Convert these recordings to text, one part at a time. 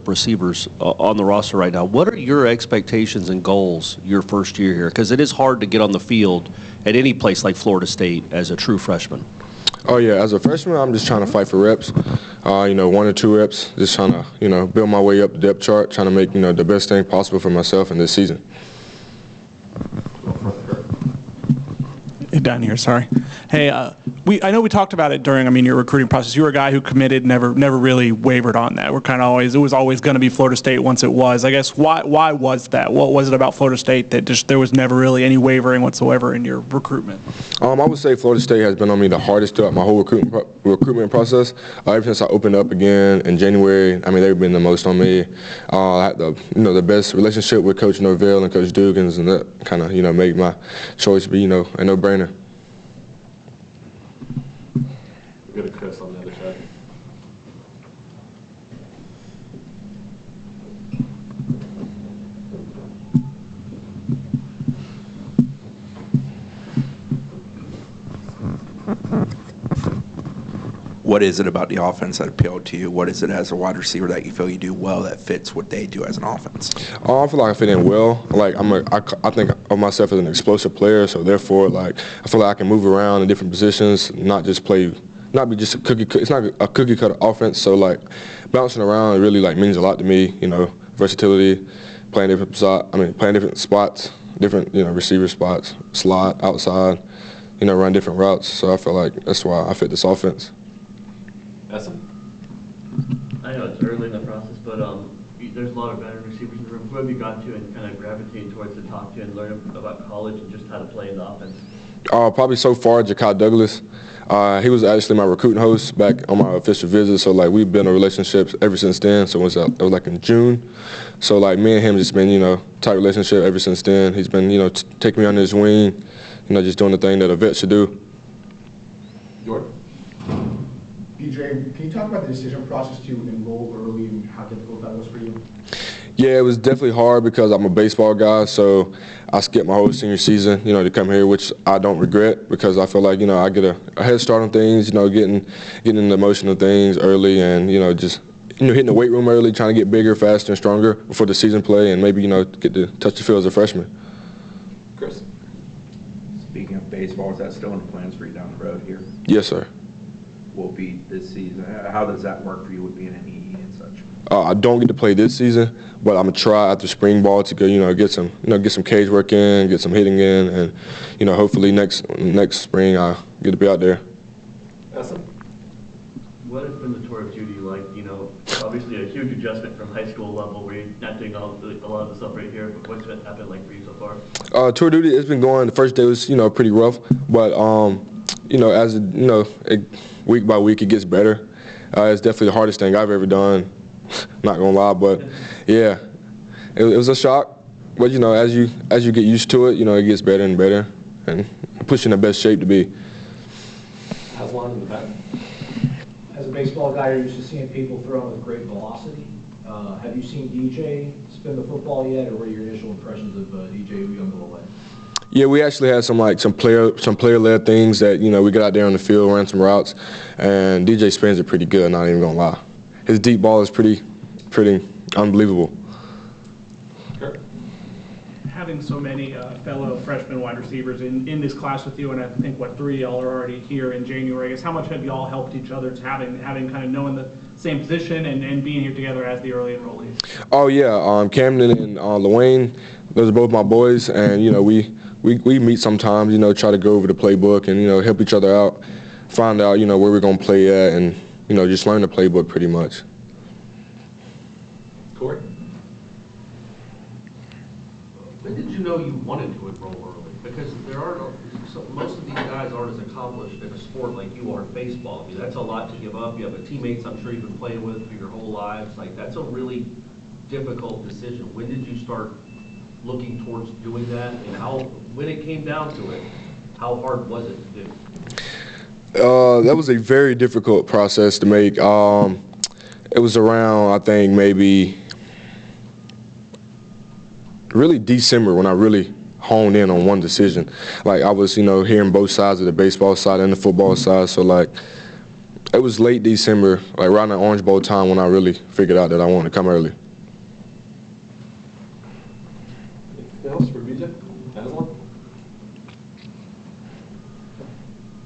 receivers on the roster right now. What are your expectations and goals your first year here? Because it is hard to get on the field at any place like Florida State as a true freshman. Oh, yeah. As a freshman, I'm just trying to fight for reps, 1 or 2 reps, just trying to, build my way up the depth chart, trying to make, the best thing possible for myself in this season. Down here, sorry. Hey, I know we talked about it during, your recruiting process. You were a guy who committed, never really wavered on that. It was always going to be Florida State once it was. I guess why was that? What was it about Florida State that just there was never really any wavering whatsoever in your recruitment? I would say Florida State has been on me the hardest throughout my whole recruitment process. Ever since I opened up again in January, they've been the most on me. I had the best relationship with Coach Norvell and Coach Dugans, and that kind of made my choice be a no-brainer. Go to Chris on the other side. What is it about the offense that appealed to you? What is it as a wide receiver that you feel you do well that fits what they do as an offense? I feel like I fit in well. I think of myself as an explosive player, so therefore, I feel like I can move around in different positions, not be just a cookie. It's not a cookie cutter offense. So bouncing around really means a lot to me. Versatility, playing different spots, different receiver spots, slot, outside, run different routes. So I feel like that's why I fit this offense. I know it's early in the process, but there's a lot of veteran receivers in the room. Who have you got to and kind of gravitating towards the top 2 and learning about college and just how to play in the offense? Probably so far, Ja'Kai Douglas. He was actually my recruiting host back on my official visit, so we've been in relationships ever since then. So it was in June. So me and him just been tight relationship ever since then. He's been taking me under his wing, just doing the thing that a vet should do. Jordan. BJ, can you talk about the decision process to enroll early and how difficult that was for you? Yeah, it was definitely hard because I'm a baseball guy, so I skipped my whole senior season, to come here, which I don't regret because I feel like, I get a head start on things, getting in the motion of things early and, just, hitting the weight room early, trying to get bigger, faster, and stronger before the season play and maybe, get to touch the field as a freshman. Chris. Speaking of baseball, is that still in the plans for you down the road here? Yes, sir. Will be this season. How does that work for you with being an EE and such? I don't get to play this season, but I'm gonna try after spring ball to go, get some cage work in, get some hitting in, and hopefully next spring I get to be out there. Awesome. What has been the tour of duty like? Obviously a huge adjustment from high school level where you're not doing a lot of the stuff right here. But what's it happened like for you so far? Tour duty, it's been going. The first day was pretty rough, but as week by week it gets better. It's definitely the hardest thing I've ever done. Not gonna lie, but yeah, it was a shock. But as you get used to it, it gets better and better, and push in the best shape to be. How's one in the back? As a baseball guy, you're used to seeing people throwing with great velocity. Have you seen DJ spin the football yet, or what are your initial impressions of DJ Uiagalelei? Yeah, we actually had some player-led things that we got out there on the field, ran some routes, and DJ spins it pretty good. Not even gonna lie, his deep ball is pretty unbelievable. Sure. Having so many fellow freshman wide receivers in this class with you, and I think 3 y'all are already here in January. I guess how much have y'all helped each other to having kind of knowing the same position and being here together as the early enrollees? Oh yeah, Camden and Luane, those are both my boys, and we meet sometimes, try to go over the playbook and, help each other out, find out, where we're going to play at and, just learn the playbook pretty much. Corey? When did you know you wanted to enroll early? Because most of these guys aren't as accomplished in a sport like you are in baseball. That's a lot to give up. You have teammates I'm sure you've been playing with for your whole lives. That's a really difficult decision. When did you start looking towards doing that, and when it came down to it, how hard was it to do? That was a very difficult process to make. It was around, I think, maybe really December when I really honed in on one decision. I was, hearing both sides of the baseball side and the football side, so It was late December, like around the Orange Bowl time, when I really figured out that I wanted to come early. Anything else for BJ? Aslan?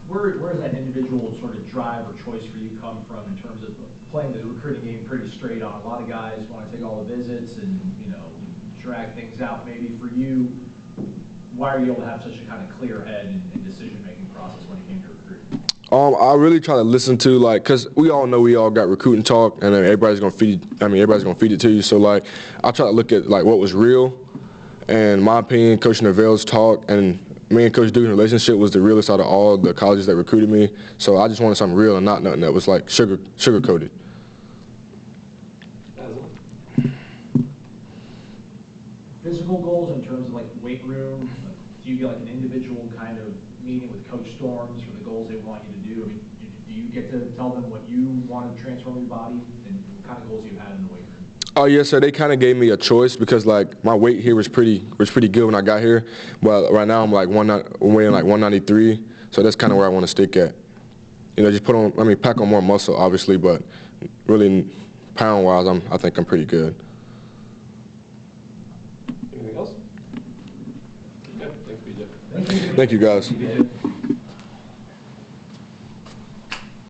Where does that individual sort of drive or choice for you come from in terms of playing the recruiting game pretty straight on? A lot of guys want to take all the visits and, drag things out. Maybe for you, why are you able to have such a kind of clear head and decision-making process when it came to recruiting? I really try to listen to, like, because we all know we all got recruiting talk, and then everybody's gonna feed it to you. So, like, I try to look at, like, what was real, and my opinion, Coach Norvell's talk, and me and Coach Duke's relationship was the realest out of all the colleges that recruited me. So I just wanted something real and not nothing that was, like, sugar-coated. Aslan? Physical goals in terms of like weight room, do you get like an individual kind of meeting with Coach Storms for the goals they want you to do? I mean, do you get to tell them what you want to transform your body and what kind of goals you had in the weight room? Oh yes, sir. They kind of gave me a choice because like my weight here was pretty good when I got here, but right now I'm like weighing like 193, so that's kind of where I want to stick at. Just pack on more muscle, obviously, but really pound-wise, I think I'm pretty good. Anything else? Okay, thanks, BJ. Thank you, guys.